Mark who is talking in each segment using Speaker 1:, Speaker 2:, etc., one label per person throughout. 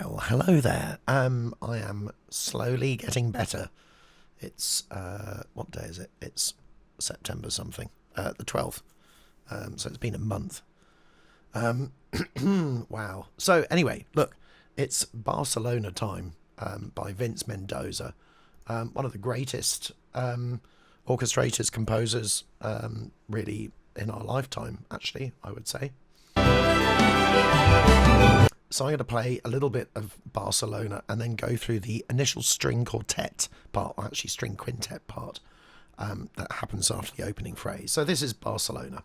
Speaker 1: Well, hello there. I am slowly getting better. It's what day is it? It's September something, the 12th. So it's been a month. Wow. So anyway, look, it's Barcelona time by Vince Mendoza, one of the greatest orchestrators, composers, really in our lifetime. Actually, I would say. So I'm going to play a little bit of Barcelona and then go through the initial string quartet part, or actually string quintet part, that happens after the opening phrase. So this is Barcelona.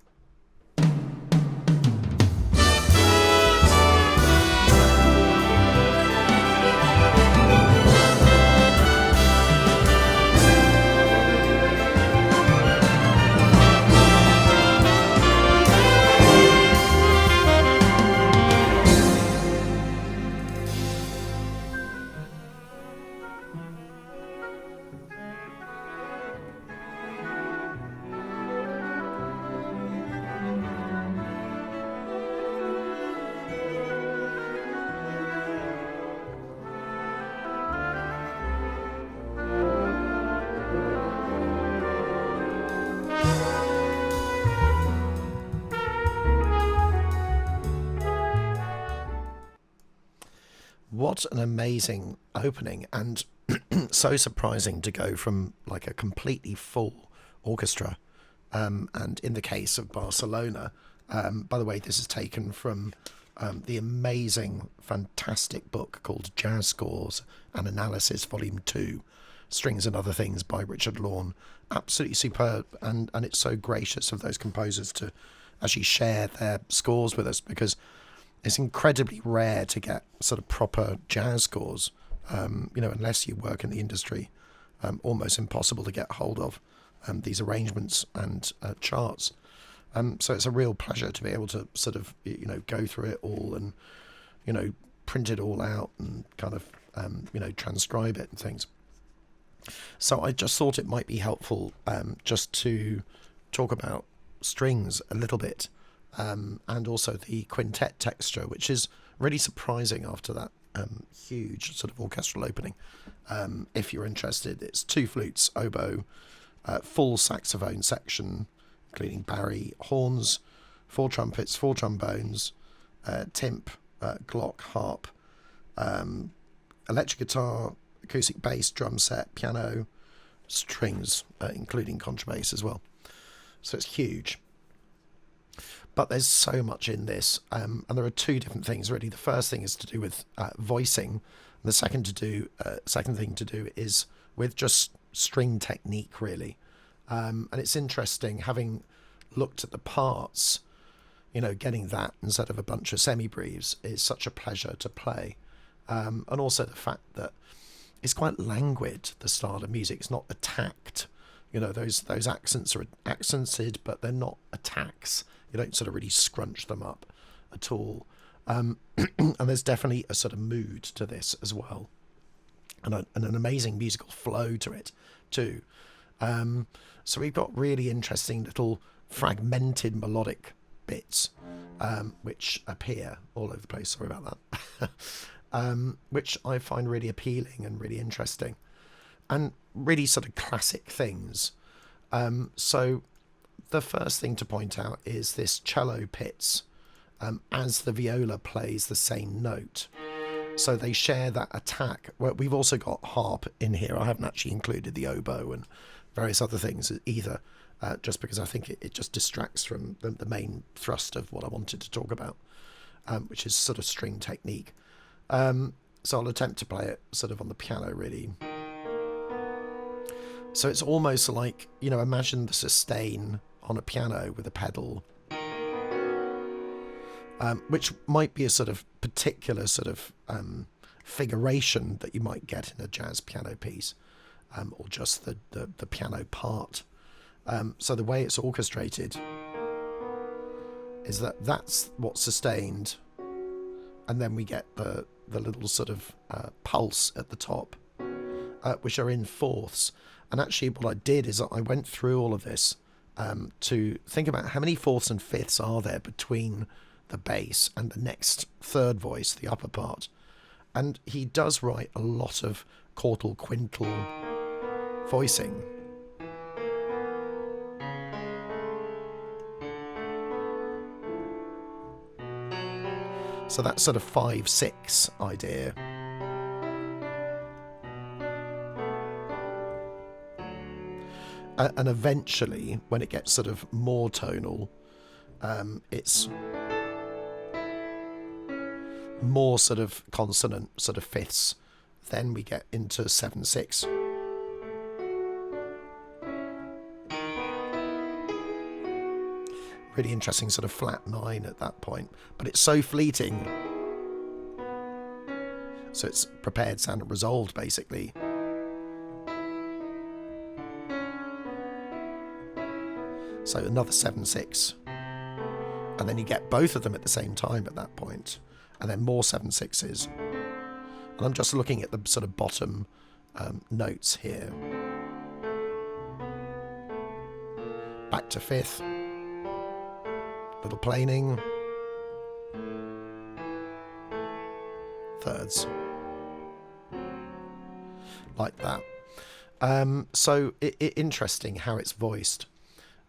Speaker 1: What an amazing opening, and so surprising to go from like a completely full orchestra. And in the case of Barcelona, by the way, this is taken from the amazing, fantastic book called Jazz Scores and Analysis, Volume 2, Strings and Other Things by Richard Lawn. Absolutely superb, and it's so gracious of those composers to actually share their scores with us, because it's incredibly rare to get sort of proper jazz scores, unless you work in the industry. Almost impossible to get hold of these arrangements and charts. So it's a real pleasure to be able to sort of, go through it all and, print it all out and kind of, transcribe it and things. So I just thought it might be helpful just to talk about strings a little bit. And also the quintet texture, which is really surprising after that huge sort of orchestral opening. If you're interested, it's 2 flutes, oboe, full saxophone section, including bari, horns, 4 trumpets, 4 trombones, timp, glock, harp, electric guitar, acoustic bass, drum set, piano, strings, including contrabass as well. So it's huge. But there's so much in this, and there are 2 different things really. The first thing is to do with voicing, and the second thing to do is with just string technique, really. And it's interesting, having looked at the parts, getting that instead of a bunch of semibreves is such a pleasure to play, and also the fact that it's quite languid. The style of music, it's not attacked. Those accents are accented, but they're not attacks. You don't sort of really scrunch them up at all. And there's definitely a sort of mood to this as well. And an amazing musical flow to it too. So we've got really interesting little fragmented melodic bits, which appear all over the place. Sorry about that. Which I find really appealing and really interesting. And really sort of classic things. So the first thing to point out is this cello pits, as the viola plays the same note. So they share that attack. Well, we've also got harp in here. I haven't actually included the oboe and various other things either, just because I think it just distracts from the main thrust of what I wanted to talk about, which is sort of string technique. So I'll attempt to play it sort of on the piano, really. So it's almost like, imagine the sustain on a piano with a pedal, which might be a sort of particular sort of figuration that you might get in a jazz piano piece, or just the piano part. So the way it's orchestrated is that's what's sustained, and then we get the little sort of pulse at the top, which are in fourths. And actually what I did is I went through all of this to think about how many fourths and fifths are there between the bass and the next third voice, the upper part. And he does write a lot of quartal quintal voicing. So that sort of 5/6 idea. And eventually, when it gets sort of more tonal, it's more sort of consonant, sort of fifths. Then we get into 7/6. Really interesting sort of flat 9 at that point. But it's so fleeting. So it's prepared, sound, and resolved, basically. So another 7/6. And then you get both of them at the same time at that point. And then more 7/6s. And I'm just looking at the sort of bottom notes here. Back to fifth. Little planing. Thirds. Like that. So interesting how it's voiced.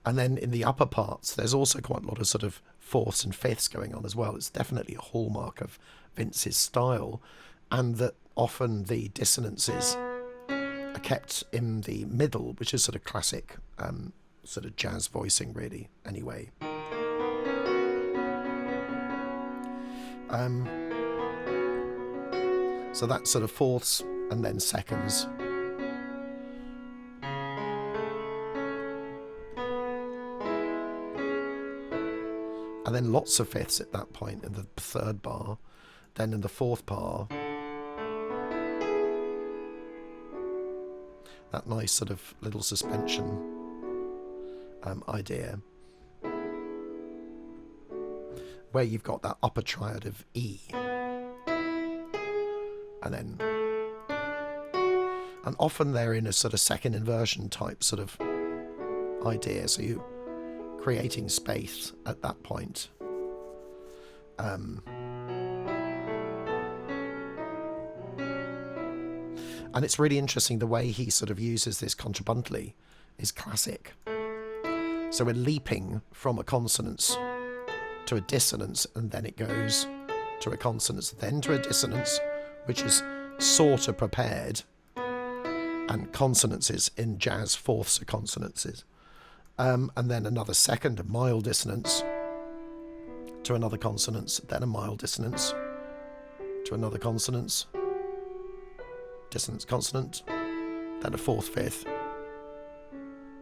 Speaker 1: And then in the upper parts, there's also quite a lot of sort of fourths and fifths going on as well. It's definitely a hallmark of Vince's style, and that often the dissonances are kept in the middle, which is sort of classic sort of jazz voicing, really, anyway. So that's sort of fourths and then seconds. And then lots of fifths at that point in the third bar. Then in the fourth bar, that nice sort of little suspension idea, where you've got that upper triad of E. And often they're in a sort of second inversion type sort of idea. So you creating space at that point. And it's really interesting the way he sort of uses this contrapuntally is classic. So we're leaping from a consonance to a dissonance, and then it goes to a consonance, then to a dissonance, which is sort of prepared, and consonances in jazz, fourths are consonances. And then another second, a mild dissonance to another consonance, then a mild dissonance to another consonance, dissonance consonant, then a fourth, fifth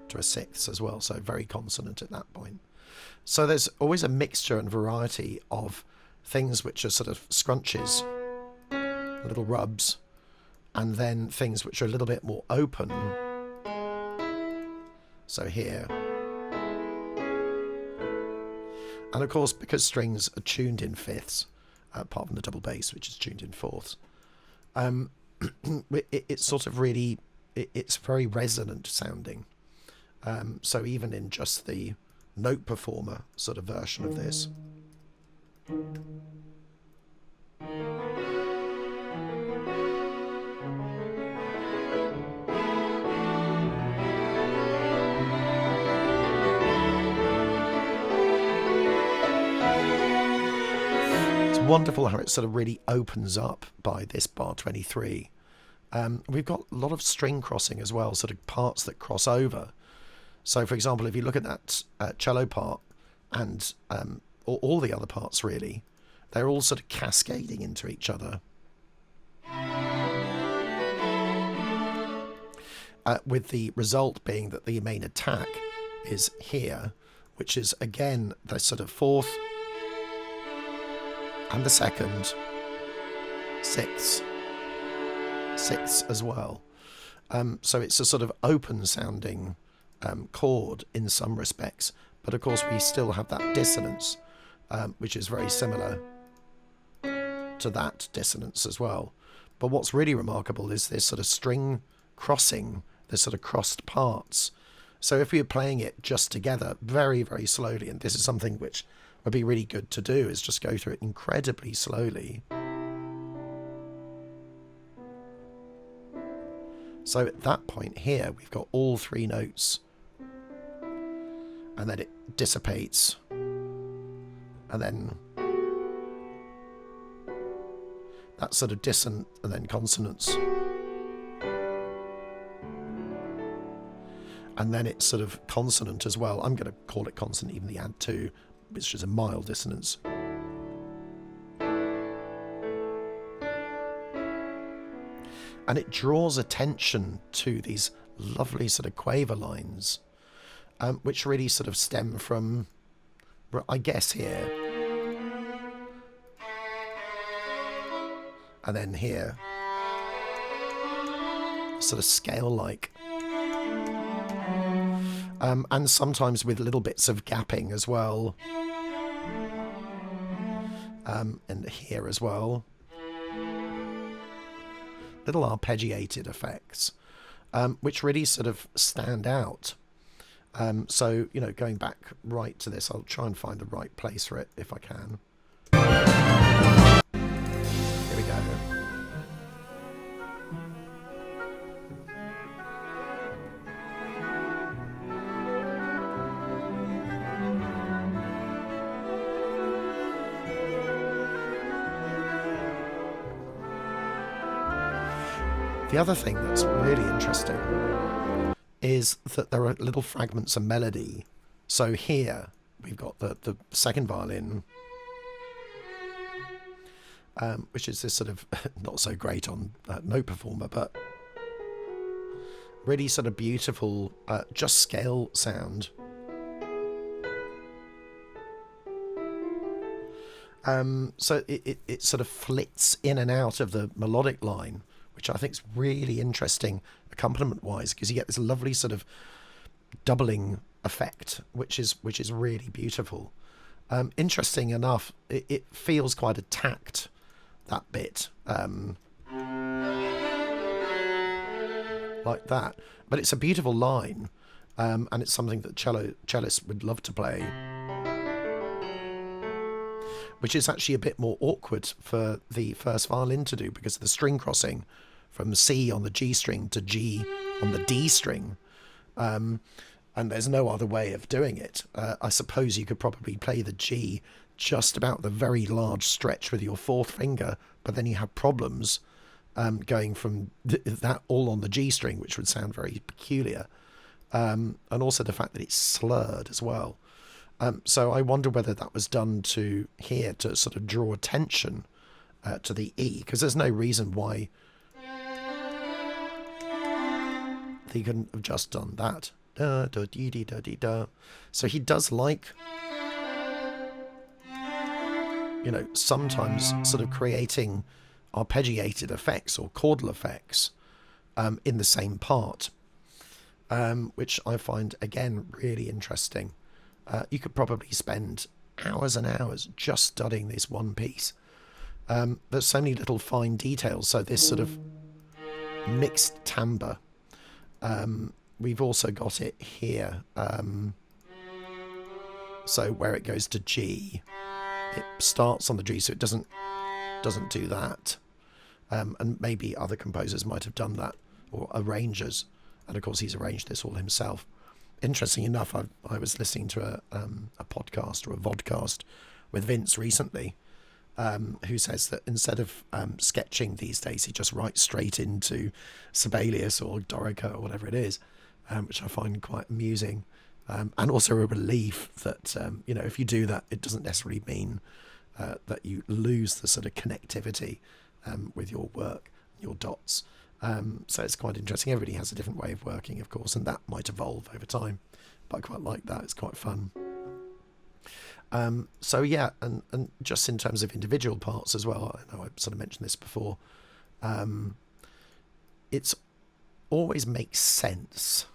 Speaker 1: to a sixth as well, so very consonant at that point. So there's always a mixture and variety of things which are sort of scrunches, little rubs, and then things which are a little bit more open. So here. And of course, because strings are tuned in fifths, apart from the double bass, which is tuned in fourths, it's sort of really, it's very resonant sounding. So even in just the note performer sort of version of this. Wonderful how it sort of really opens up by this bar 23. We've got a lot of string crossing as well, sort of parts that cross over. So for example, if you look at that cello part and all the other parts really, they're all sort of cascading into each other. With the result being that the main attack is here, which is again the sort of fourth and the second, sixths as well. So it's a sort of open sounding chord in some respects, but of course we still have that dissonance, which is very similar to that dissonance as well. But what's really remarkable is this sort of string crossing, this sort of crossed parts. So if we were playing it just together very, very slowly, and this is something which would be really good to do, is just go through it incredibly slowly. So at that point here, we've got all 3 notes, and then it dissipates, and then that sort of dissonant, and then consonance, and then it's sort of consonant as well. I'm going to call it consonant, even the add 2, which is a mild dissonance. And it draws attention to these lovely sort of quaver lines, which really sort of stem from, I guess, here, and then here, sort of scale-like, and sometimes with little bits of gapping as well, and here as well, little arpeggiated effects, which really sort of stand out. So, you know, going back right to this, I'll try and find the right place for it if I can. Here we go. The other thing that's really interesting is that there are little fragments of melody. So here we've got the second violin, which is this sort of not so great on note performer, but really sort of beautiful, just scale sound. So it sort of flits in and out of the melodic line, which I think is really interesting accompaniment-wise, because you get this lovely sort of doubling effect, which is really beautiful. Interesting enough, it feels quite attacked, that bit, like that. But it's a beautiful line, and it's something that cellists would love to play, which is actually a bit more awkward for the first violin to do because of the string crossing from C on the G string to G on the D string. And there's no other way of doing it. I suppose you could probably play the G just about the very large stretch with your 4th finger, but then you have problems going from that all on the G string, which would sound very peculiar. And also the fact that it's slurred as well. So I wonder whether that was done to here to sort of draw attention to the E, because there's no reason why they couldn't have just done that. Da, da, dee, dee, da, dee, da. So he does like, you know, sometimes sort of creating arpeggiated effects or chordal effects in the same part, which I find, again, really interesting. You could probably spend hours and hours just studying this one piece. There's so many little fine details. So this sort of mixed timbre. We've also got it here. So where it goes to G, it starts on the G, so it doesn't do that. And maybe other composers might have done that, or arrangers. And of course, he's arranged this all himself. Interesting enough, I was listening to a podcast or a vodcast with Vince recently, who says that instead of sketching these days, he just writes straight into Sibelius or Dorica or whatever it is, which I find quite amusing, and also a relief that, you know, if you do that, it doesn't necessarily mean that you lose the sort of connectivity with your work, your dots. So it's quite interesting. Everybody has a different way of working, of course, and that might evolve over time, but I quite like that. It's quite fun. So yeah, and just in terms of individual parts as well, I know I sort of mentioned this before, it's always makes sense.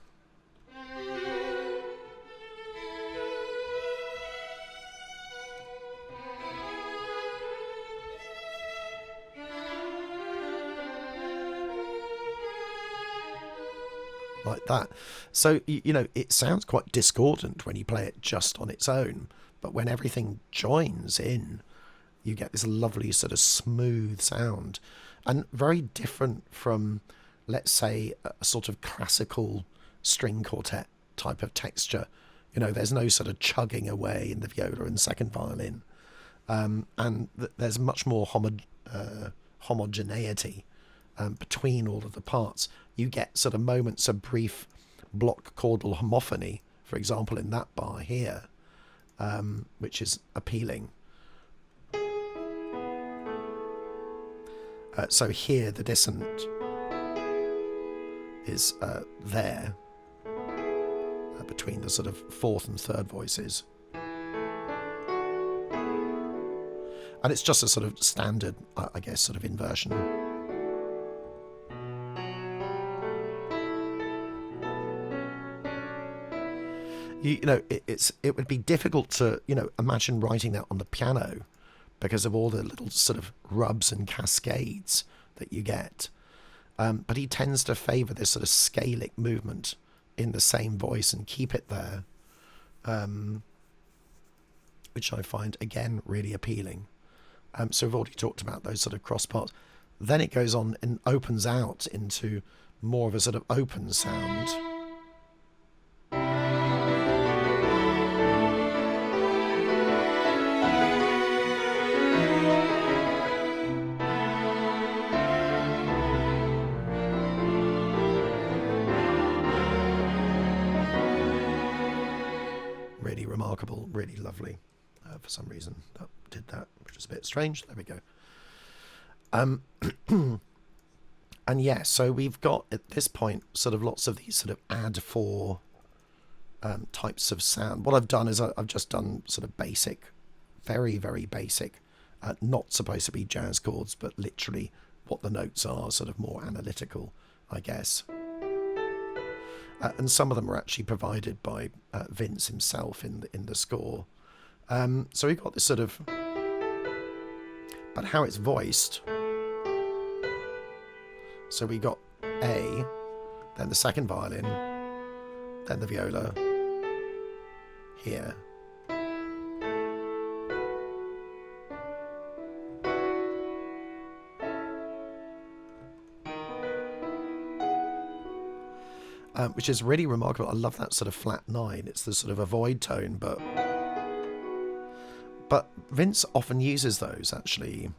Speaker 1: Like that. So, you know, it sounds quite discordant when you play it just on its own, but when everything joins in, you get this lovely sort of smooth sound, and very different from let's say, a sort of classical string quartet type of texture. You know, there's no sort of chugging away in the viola and second violin, and there's much more homogeneity between all of the parts. You get sort of moments of brief block chordal homophony, for example, in that bar here, which is appealing. So here the dissonant is there between the sort of fourth and third voices. And it's just a sort of standard, I guess, sort of inversion. You know, it would be difficult to, you know, imagine writing that on the piano because of all the little sort of rubs and cascades that you get. But he tends to favour this sort of scalic movement in the same voice and keep it there, which I find, again, really appealing. So we've already talked about those sort of cross parts. Then it goes on and opens out into more of a sort of open sound. Really remarkable, really lovely. For some reason that did that, which is a bit strange. There we go. And yeah, so we've got at this point sort of lots of these sort of add four types of sound. What I've done is I've just done sort of basic, very, very basic, not supposed to be jazz chords, but literally what the notes are, sort of more analytical, I guess. And some of them are actually provided by Vince himself in the score. So we've got this sort of, but how it's voiced. So we got A, then the second violin, then the viola here. Which is really remarkable. I love that sort of flat nine. It's the sort of a void tone, but Vince often uses those actually,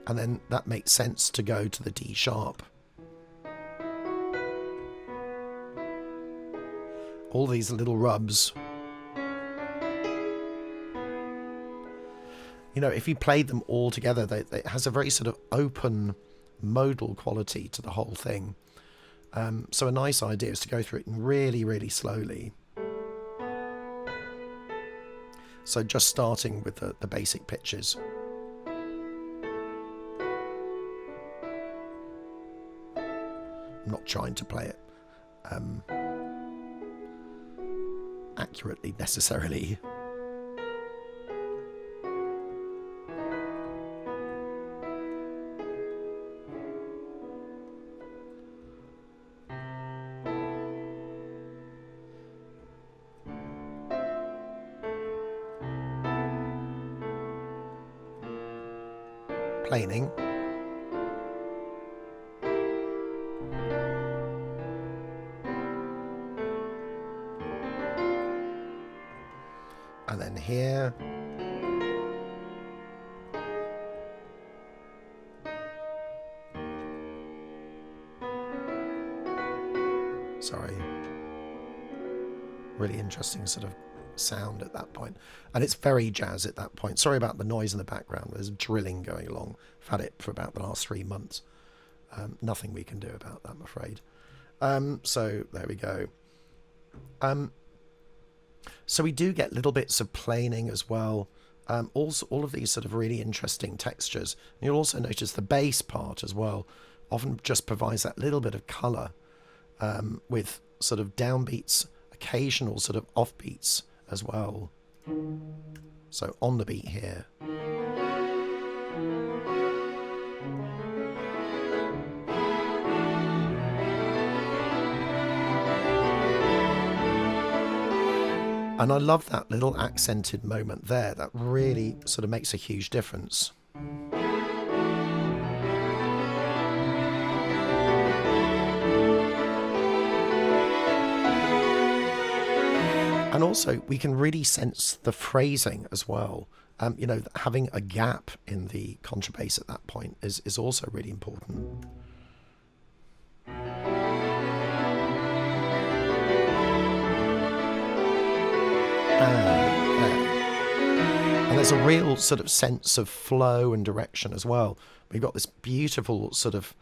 Speaker 1: and then that makes sense to go to the D sharp. All these little rubs. You know, if you played them all together, it has a very sort of open modal quality to the whole thing. So a nice idea is to go through it really, really slowly. So just starting with the basic pitches. I'm not trying to play it accurately necessarily. Planing. And then here. Sorry. Really interesting sort of sound at that point, and it's very jazz at that point. Sorry about the noise in the background. There's drilling going along. I've had it for about the last 3 months. Nothing we can do about that, I'm afraid. So there we go. So we do get little bits of planing as well. Also, all of these sort of really interesting textures. And you'll also notice the bass part as well often just provides that little bit of colour with sort of downbeats, occasional sort of offbeats as well. So on the beat here. And I love that little accented moment there. That really sort of makes a huge difference. And also, we can really sense the phrasing as well. You know, having a gap in the contrabass at that point is also really important. And there's a real sort of sense of flow and direction as well. We've got this beautiful sort of,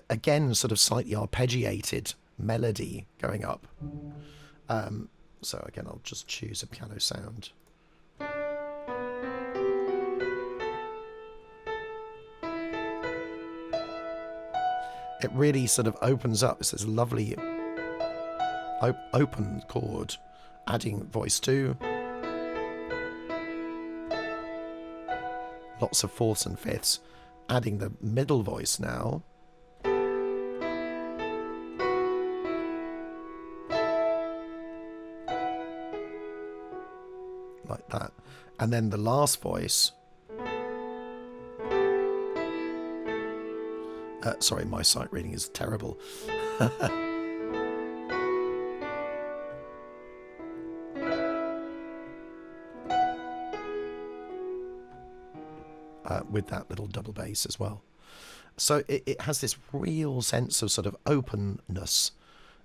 Speaker 1: again, sort of slightly arpeggiated melody going up. So again, I'll just choose a piano sound. It really sort of opens up. It's this lovely open chord, adding voice 2. Lots of fourths and fifths, adding the middle voice now. Like that. And then the last voice. Sorry, my sight reading is terrible. With that little double bass as well. So it has this real sense of sort of openness.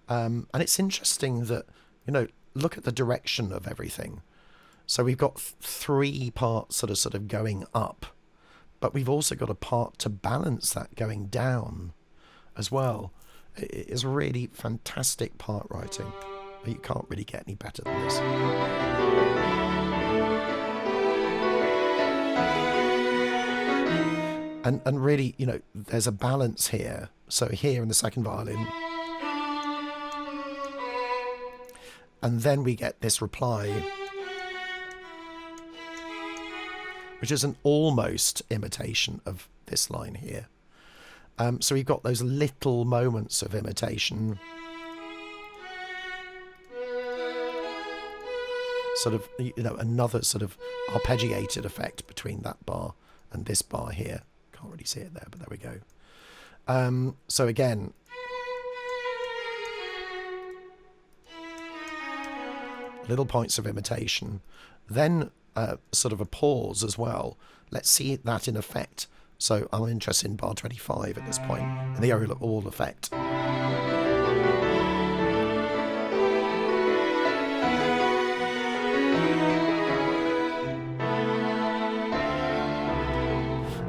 Speaker 1: And it's interesting that, you know, look at the direction of everything. So we've got 3 parts that are sort of going up, but we've also got a part to balance that going down as well. It is really fantastic part writing. You can't really get any better than this. And really, you know, there's a balance here. So here in the second violin. And then we get this reply, which is an almost imitation of this line here. So we've got those little moments of imitation. Sort of, you know, another sort of arpeggiated effect between that bar and this bar here. Can't really see it there, but there we go. So again, little points of imitation, then sort of a pause as well. Let's see that in effect. So I'm interested in bar 25 at this point, in the all effect.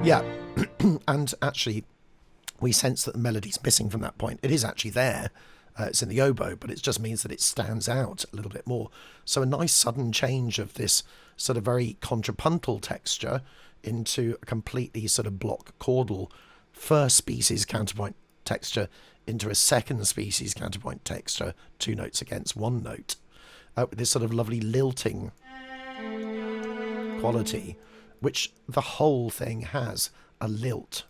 Speaker 1: Yeah, and actually we sense that the melody's missing from that point. It is actually there. It's in the oboe, but it just means that it stands out a little bit more. So a nice sudden change of this sort of very contrapuntal texture into a completely sort of block chordal first species counterpoint texture into a second species counterpoint texture, 2 notes against 1 note, with this sort of lovely lilting quality, which the whole thing has, a lilt.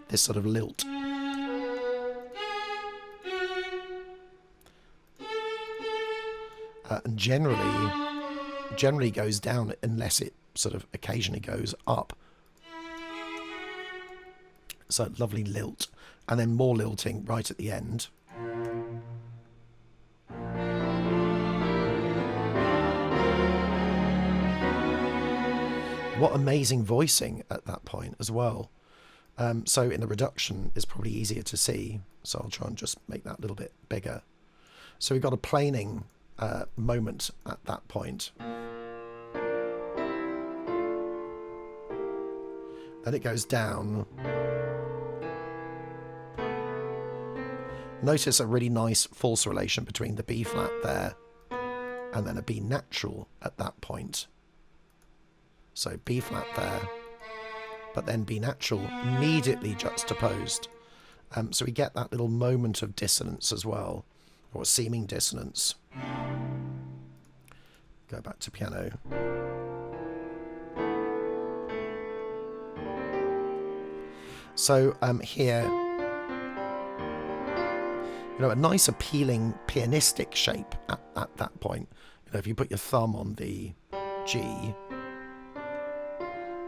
Speaker 1: This sort of lilt. And generally goes down unless it sort of occasionally goes up. So lovely lilt, and then more lilting right at the end. What amazing voicing at that point as well. So in the reduction it's probably easier to see, so I'll try and just make that a little bit bigger. So we've got a planing moment at that point. Then it goes down. Notice a really nice false relation between the B flat there and then a B natural at that point. So B flat there, but then B natural immediately juxtaposed. So we get that little moment of dissonance as well, or seeming dissonance. Go back to piano. So here, you know, a nice appealing pianistic shape at that point. You know, if you put your thumb on the G,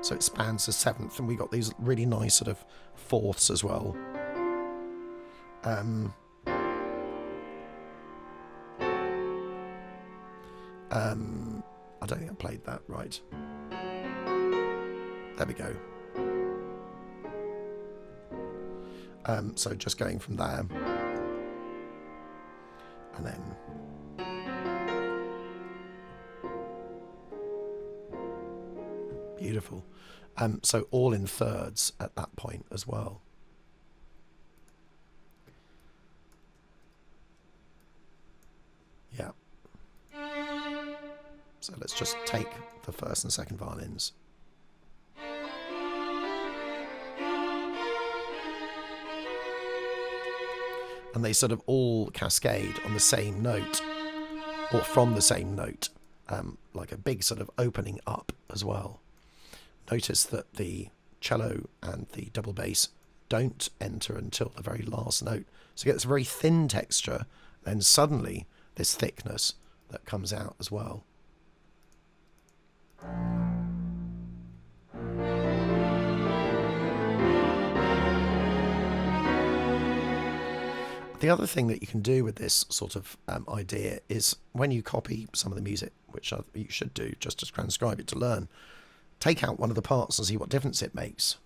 Speaker 1: So it spans the 7th, and we got these really nice sort of 4ths as well. I don't think I played that right. There we go. So just going from there, and then beautiful. So all in thirds at that point as well. Yeah. So let's just take the first and second violins. And they sort of all cascade on the same note, or from the same note, like a big sort of opening up as well. Notice that the cello and the double bass don't enter until the very last note. So you get this very thin texture, then suddenly this thickness that comes out as well. The other thing that you can do with this sort of idea is when you copy some of the music, which you should do just to transcribe it to learn, take out one of the parts and see what difference it makes.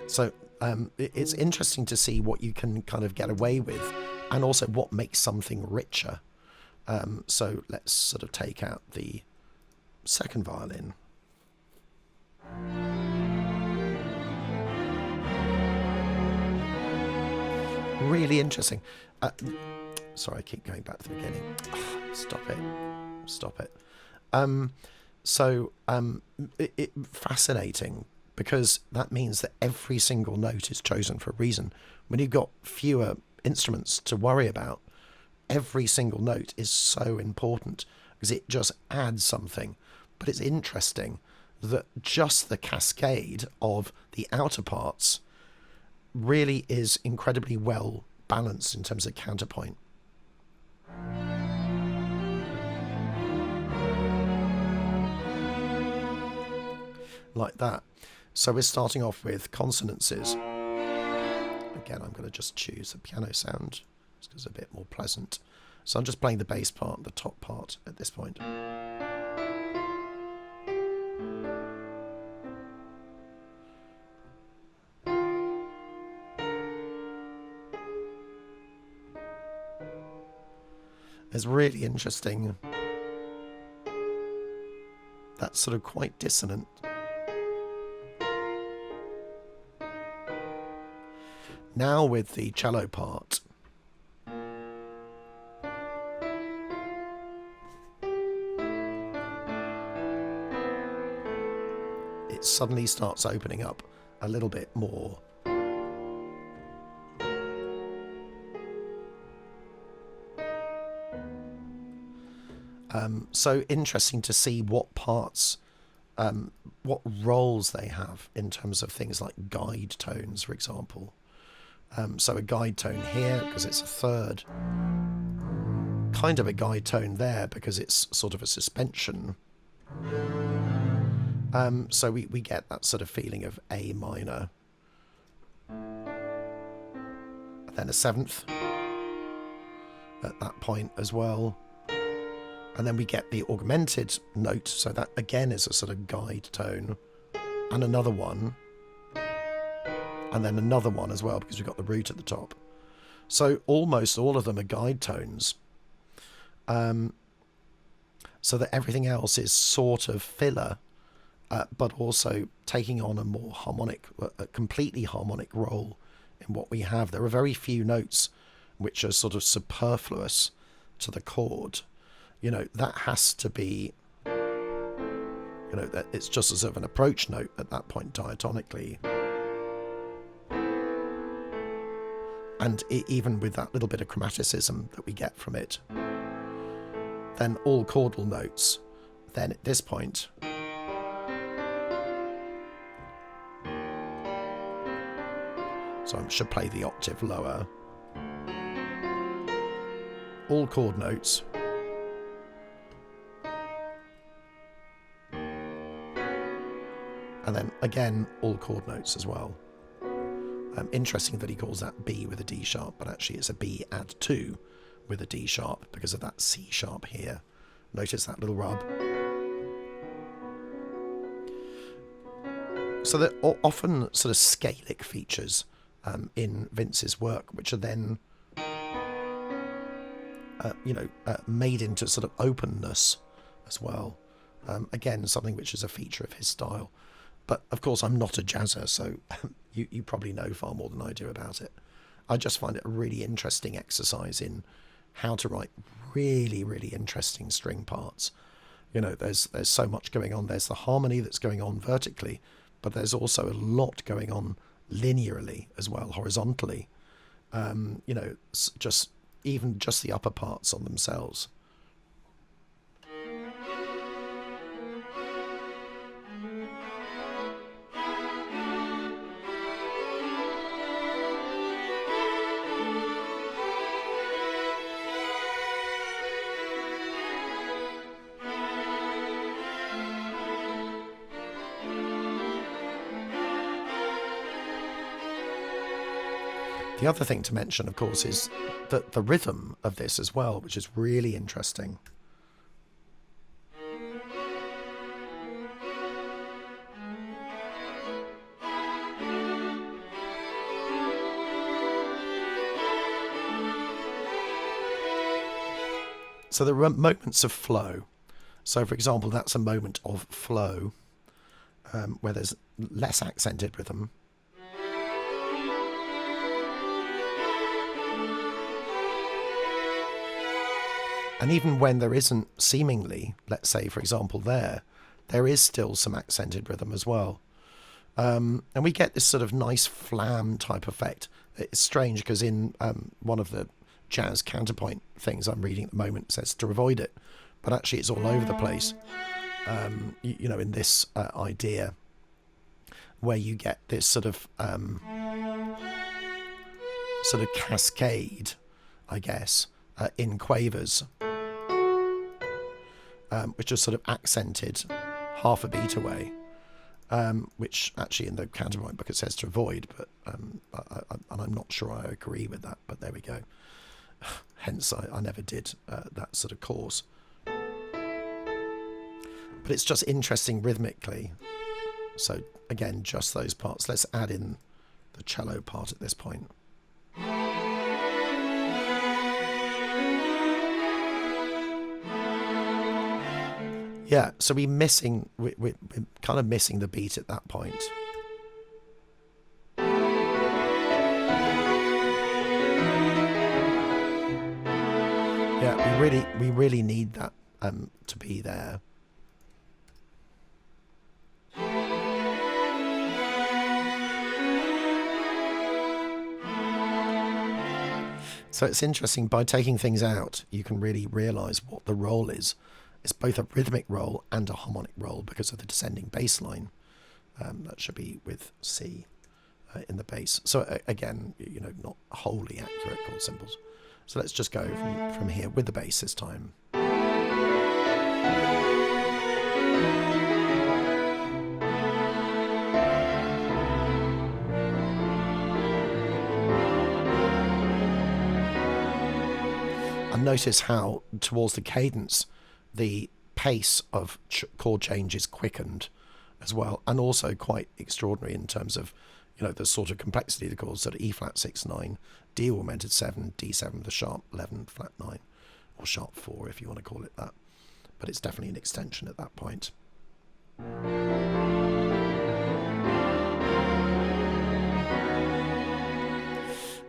Speaker 1: So it's interesting to see what you can kind of get away with, and also what makes something richer. So let's sort of take out the second violin. Really interesting. Sorry, I keep going back to the beginning. Stop it. Fascinating, because that means that every single note is chosen for a reason. When you've got fewer instruments to worry about, every single note is so important because it just adds something. But it's interesting that just the cascade of the outer parts really is incredibly well balanced in terms of counterpoint. Like that. So we're starting off with consonances. Again, I'm going to just choose a piano sound just because it's a bit more pleasant. So I'm just playing the bass part, the top part at this point. It's really interesting. That's sort of quite dissonant. Now with the cello part, it suddenly starts opening up a little bit more. So interesting to see what parts, what roles they have in terms of things like guide tones, for example. So a guide tone here because it's a third, kind of a guide tone there because it's sort of a suspension. So we get that sort of feeling of A minor. Then a 7th at that point as well. And then we get the augmented note, so that again is a sort of guide tone. And another one. And then another one as well, because we've got the root at the top. So almost all of them are guide tones. So that everything else is sort of filler, but also taking on a more harmonic, a completely harmonic role in what we have. There are very few notes which are sort of superfluous to the chord. You know, that has to be, you know, that it's just as sort of an approach note at that point diatonically. And even with that little bit of chromaticism that we get from it, then all chordal notes, then at this point, so I should play the octave lower, all chord notes, And then again, all chord notes as well. Interesting that he calls that B with a D sharp, but actually it's a B add 2 with a D sharp because of that C sharp here. Notice that little rub. So there are often sort of scalic features in Vince's work, which are then, made into sort of openness as well. Again, something which is a feature of his style. But of course, I'm not a jazzer, so you probably know far more than I do about it. I just find it a really interesting exercise in how to write really, really interesting string parts. You know, there's so much going on. There's the harmony that's going on vertically, but there's also a lot going on linearly as well, horizontally. Just the upper parts on themselves. The other thing to mention, of course, is that the rhythm of this as well, which is really interesting. So there are moments of flow. So, for example, that's a moment of flow where there's less accented rhythm. And even when there isn't seemingly, let's say, for example, there is still some accented rhythm as well. And we get this sort of nice flam type effect. It's strange because in one of the jazz counterpoint things I'm reading at the moment, it says to avoid it. But actually it's all over the place, in this idea where you get this sort of cascade, I guess, in quavers. Which is sort of accented half a beat away, which actually in the counterpoint book it says to avoid, but and I'm not sure I agree with that, but there we go. Hence I never did that sort of course. But it's just interesting rhythmically. So again, just those parts. Let's add in the cello part at this point. Yeah, so we're kind of missing the beat at that point. Yeah, we really need that to be there. So it's interesting, by taking things out, you can really realise what the role is. It's both a rhythmic roll and a harmonic roll because of the descending bass line. That should be with C in the bass. So again, not wholly accurate chord symbols. So let's just go from here with the bass this time. And notice how towards the cadence, the pace of chord change is quickened as well, and also quite extraordinary in terms of, the sort of complexity of the chords. So E flat 6 9, D augmented 7, D7 the sharp 11 flat 9, or sharp 4 if you want to call it that. But it's definitely an extension at that point.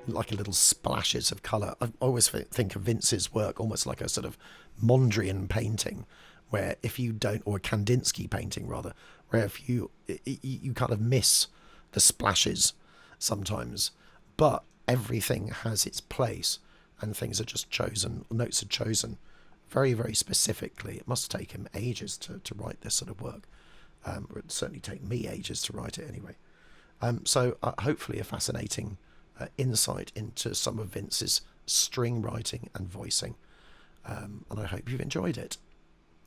Speaker 1: Like a little splashes of colour. I always think of Vince's work almost like a sort of Mondrian painting, where if you don't, or a Kandinsky painting rather, where if you kind of miss the splashes sometimes, but everything has its place and things are just chosen, notes are chosen very, very specifically. It must take him ages to write this sort of work. Or it would certainly take me ages to write it anyway. So hopefully a fascinating insight into some of Vince's string writing and voicing, and I hope you've enjoyed it.